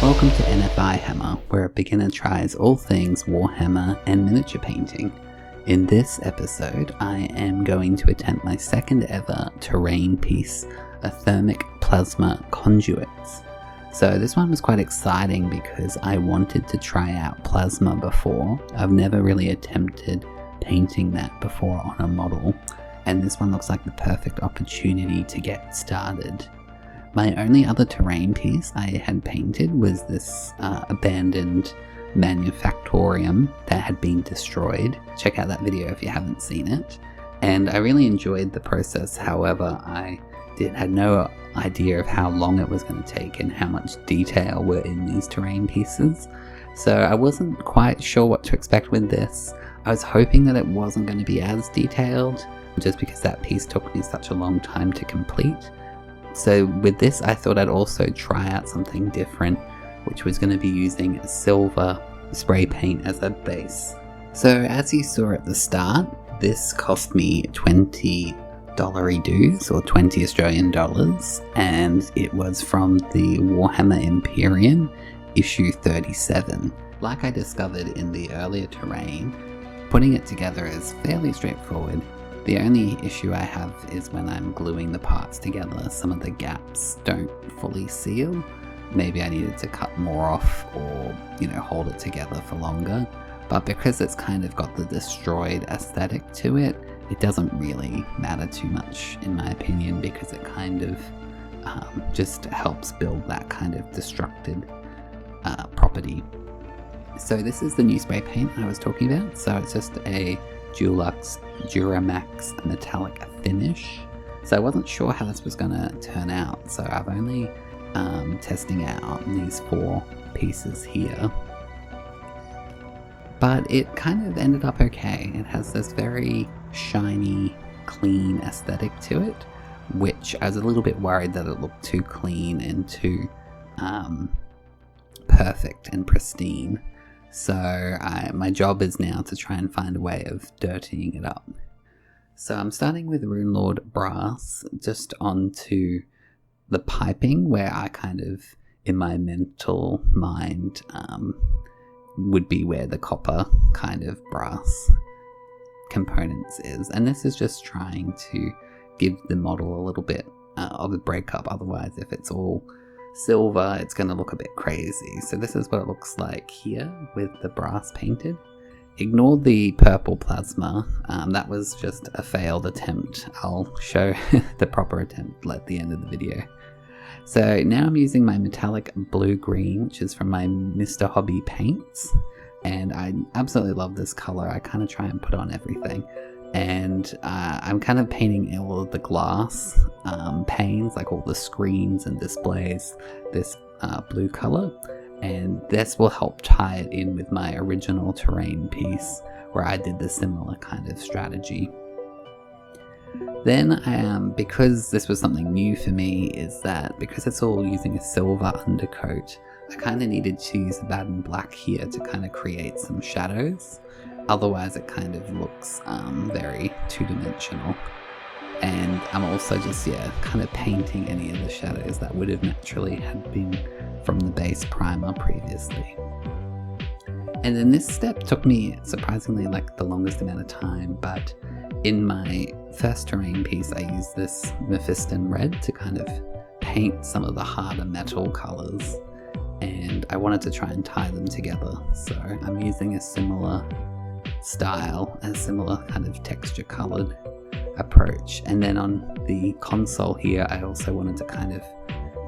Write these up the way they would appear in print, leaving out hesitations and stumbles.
Welcome to NFI Hammer, where a beginner tries all things Warhammer and miniature painting. In this episode, I am going to attempt my second ever terrain piece, a thermic plasma conduits. So this one was quite exciting because I wanted to try out plasma before. I've never really attempted painting that before on a model, and this one looks like the perfect opportunity to get started. My only other terrain piece I had painted was this abandoned manufactorium that had been destroyed. Check out that video if you haven't seen it. And I really enjoyed the process, however I had no idea of how long it was going to take and how much detail were in these terrain pieces. So I wasn't quite sure what to expect with this. I was hoping that it wasn't going to be as detailed, just because that piece took me such a long time to complete. So with this, I thought I'd also try out something different, which was going to be using a silver spray paint as a base. So as you saw at the start, this cost me 20 dollary dues, or 20 Australian dollars, and it was from the Warhammer Imperium issue 37. Like I discovered in the earlier terrain, putting it together is fairly straightforward. The only issue I have is when I'm gluing the parts together, some of the gaps don't fully seal. Maybe I needed to cut more off or, hold it together for longer. But because it's kind of got the destroyed aesthetic to it, it doesn't really matter too much in my opinion, because it kind of just helps build that kind of destructed property. So this is the new spray paint I was talking about. So it's just a Dulux Duramax metallic finish. So I wasn't sure how this was going to turn out, so I've only testing out these 4 pieces here. But it kind of ended up okay. It has this very shiny, clean aesthetic to it, which I was a little bit worried that it looked too clean and too perfect and pristine. So my job is now to try and find a way of dirtying it up. So I'm starting with Runelord Brass, just onto the piping, where I kind of, in my mental mind, would be where the copper kind of brass components is. And this is just trying to give the model a little bit of a breakup. Otherwise, if it's all silver, it's going to look a bit crazy. So this is what it looks like here with the brass painted. Ignore the purple plasma, that was just a failed attempt. I'll show the proper attempt at the end of the video. So now I'm using my metallic blue-green, which is from my Mr. Hobby paints, and I absolutely love this color. I kind of try and put on everything. And I'm kind of painting all of the glass panes, like all the screens and displays, this blue color, and this will help tie it in with my original terrain piece where I did the similar kind of strategy. Then because this was something new for me, is that because it's all using a silver undercoat, I kind of needed to use Abaddon Black here to kind of create some shadows. Otherwise it kind of looks very two-dimensional. And I'm also just, kind of painting any of the shadows that would have naturally had been from the base primer previously. And then this step took me surprisingly the longest amount of time, but in my first terrain piece I used this Mephiston Red to kind of paint some of the harder metal colors, and I wanted to try and tie them together. So I'm using a similar style, a similar kind of texture colored approach. And then on the console here, I also wanted to kind of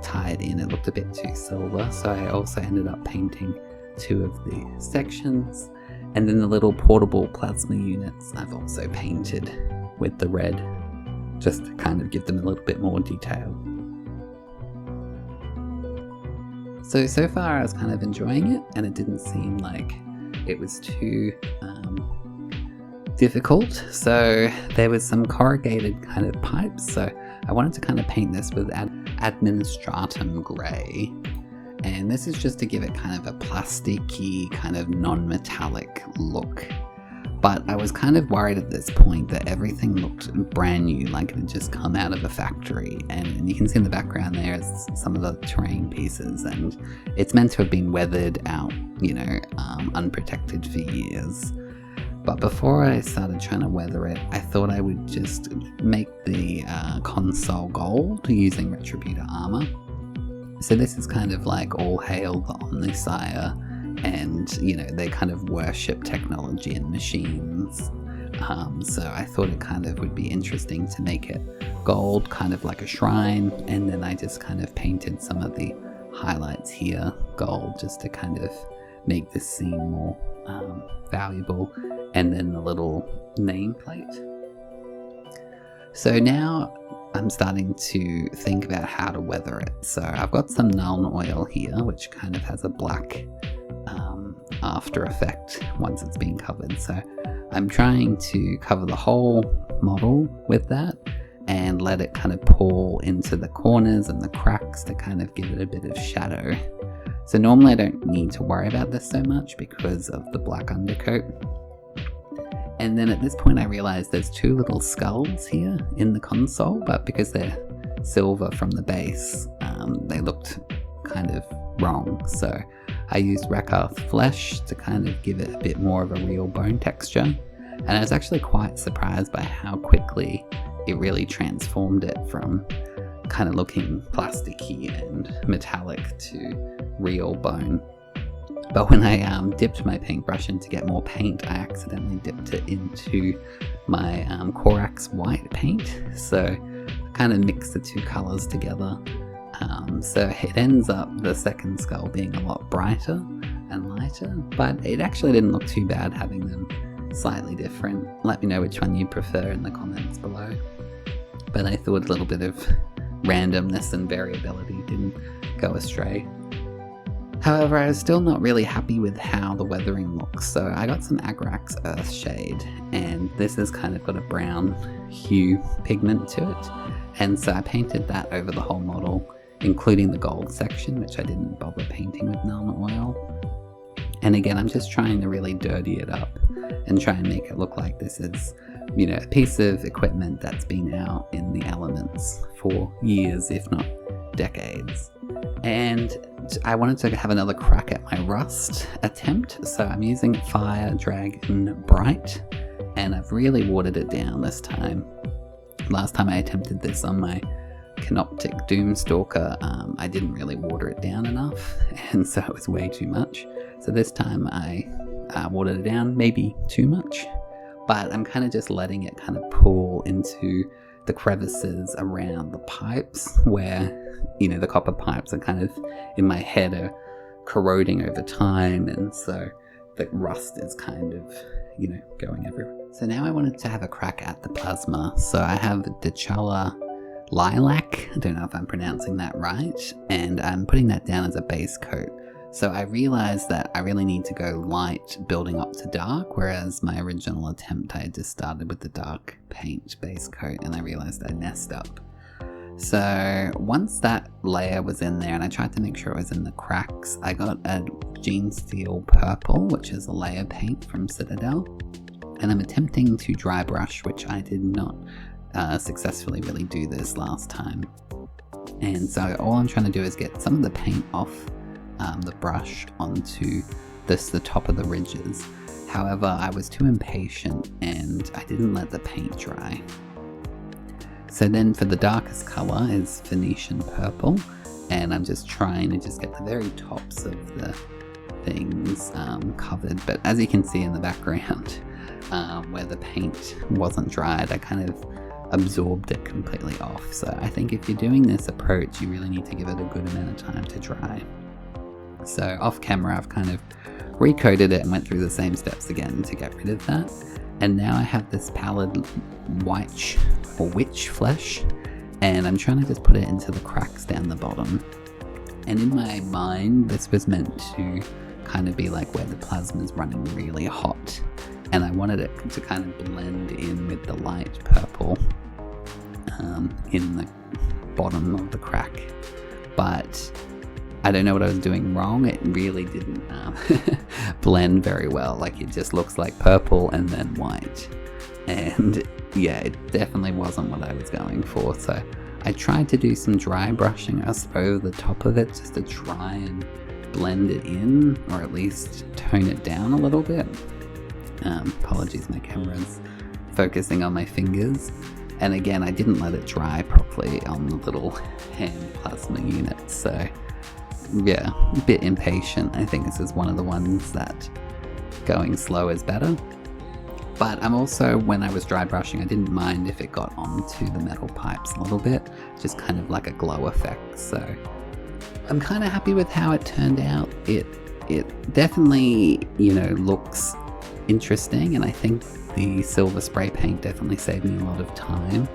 tie it in. It looked a bit too silver, so I also ended up painting 2 of the sections. And then the little portable plasma units I've also painted with the red, just to kind of give them a little bit more detail. So far I was kind of enjoying it, and it didn't seem like it was too difficult. So there was some corrugated kind of pipes, so I wanted to kind of paint this with Administratum Grey, and this is just to give it kind of a plasticky, kind of non-metallic look. But I was kind of worried at this point that everything looked brand new, like it had just come out of a factory. And you can see in the background there is some of the terrain pieces, and it's meant to have been weathered out, unprotected for years. But before I started trying to weather it, I thought I would just make the console gold using Retributor Armour. So this is kind of like all hail the Omnisire, and they kind of worship technology and machines. So I thought it kind of would be interesting to make it gold, kind of like a shrine, and then I just kind of painted some of the highlights here gold, just to kind of make this scene more valuable, and then the little nameplate. So now I'm starting to think about how to weather it. So I've got some Nuln Oil here, which kind of has a black after effect once it's been covered. So I'm trying to cover the whole model with that and let it kind of pour into the corners and the cracks to kind of give it a bit of shadow. So normally I don't need to worry about this so much because of the black undercoat. And then at this point I realized there's two little skulls here in the console, but because they're silver from the base, they looked kind of wrong. So I used Rakarth Flesh to kind of give it a bit more of a real bone texture. And I was actually quite surprised by how quickly it really transformed it from kind of looking plasticky and metallic to real bone. But when I dipped my paintbrush in to get more paint, I accidentally dipped it into my Corax white paint. So I kind of mixed the two colors together. So it ends up the second skull being a lot brighter and lighter, but it actually didn't look too bad having them slightly different. Let me know which one you prefer in the comments below. But I thought a little bit of randomness and variability didn't go astray. However, I was still not really happy with how the weathering looks, so I got some Agrax Earthshade, and this has kind of got a brown hue pigment to it, and so I painted that over the whole model, including the gold section, which I didn't bother painting with Nuln Oil. And again, I'm just trying to really dirty it up and try and make it look like this is, a piece of equipment that's been out in the elements for years, if not decades. And I wanted to have another crack at my rust attempt, so I'm using Fire Dragon Bright, and I've really watered it down this time. Last time I attempted this on my Canoptic Doomstalker, I didn't really water it down enough, and so it was way too much. So this time I watered it down, maybe too much, but I'm kind of just letting it kind of pool into the crevices around the pipes where, the copper pipes are kind of, in my head, are corroding over time, and so the rust is kind of, going everywhere. So now I wanted to have a crack at the plasma. So I have Dechala Lilac, I don't know if I'm pronouncing that right, and I'm putting that down as a base coat. So I realized that I really need to go light building up to dark, whereas my original attempt I just started with the dark paint base coat, and I realized I messed up. So once that layer was in there, and I tried to make sure it was in the cracks, I got a Genestealer Purple, which is a layer paint from Citadel, and I'm attempting to dry brush, which I did not successfully really do this last time. And so all I'm trying to do is get some of the paint off the brush onto the top of the ridges. However, I was too impatient and I didn't let the paint dry. So then for the darkest color is Phoenician Purple, and I'm just trying to just get the very tops of the things covered. But as you can see in the background, where the paint wasn't dried, I kind of absorbed it completely off. So I think if you're doing this approach, you really need to give it a good amount of time to dry. So off camera, I've kind of recoated it and went through the same steps again to get rid of that. And now I have this pallid witch flesh, and I'm trying to just put it into the cracks down the bottom. And in my mind, this was meant to kind of be like where the plasma is running really hot, and I wanted it to kind of blend in with the light purple in the bottom of the crack. But I don't know what I was doing wrong. It really didn't blend very well. Like, it just looks like purple and then white. And yeah, it definitely wasn't what I was going for. So I tried to do some dry brushing over the top of it just to try and blend it in, or at least tone it down a little bit. Apologies, my camera's focusing on my fingers. And again, I didn't let it dry properly on the little hand plasma unit, so yeah, a bit impatient. I think this is one of the ones that going slow is better. But I'm also, when I was dry brushing, I didn't mind if it got onto the metal pipes a little bit, just kind of like a glow effect. So I'm kind of happy with how it turned out. It definitely, you know, looks interesting, and I think the silver spray paint definitely saved me a lot of time.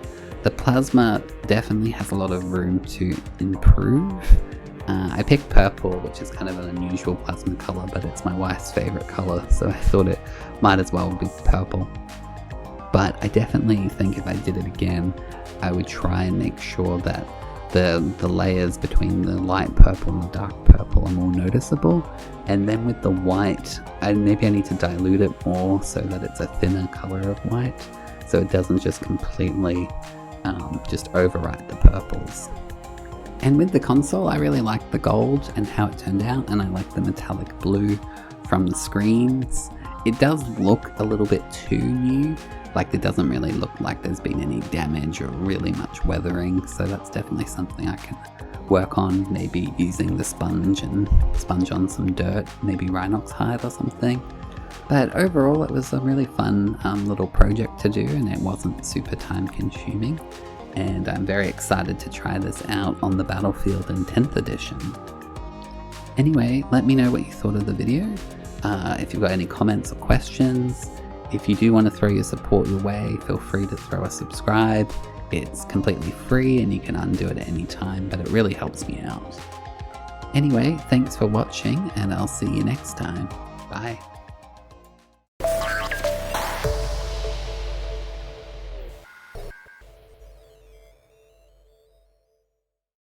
The plasma definitely has a lot of room to improve. I picked purple, which is kind of an unusual plasma color, but it's my wife's favorite color, so I thought it might as well be purple. But I definitely think if I did it again, I would try and make sure that the layers between the light purple and the dark purple are more noticeable. And then with the white, maybe I need to dilute it more so that it's a thinner color of white, so it doesn't just completely just overwrite the purples. And with the console, I really liked the gold and how it turned out, and I like the metallic blue from the screens. It does look a little bit too new, like it doesn't really look like there's been any damage or really much weathering, so that's definitely something I can work on, maybe using the sponge and sponge on some dirt, maybe Rhinox hide or something. But overall, it was a really fun little project to do, and it wasn't super time consuming. And I'm very excited to try this out on the Battlefield in 10th edition. Anyway, let me know what you thought of the video. If you've got any comments or questions, if you do want to throw your support your way, feel free to throw a subscribe. It's completely free and you can undo it at any time, but it really helps me out. Anyway, thanks for watching, and I'll see you next time. Bye.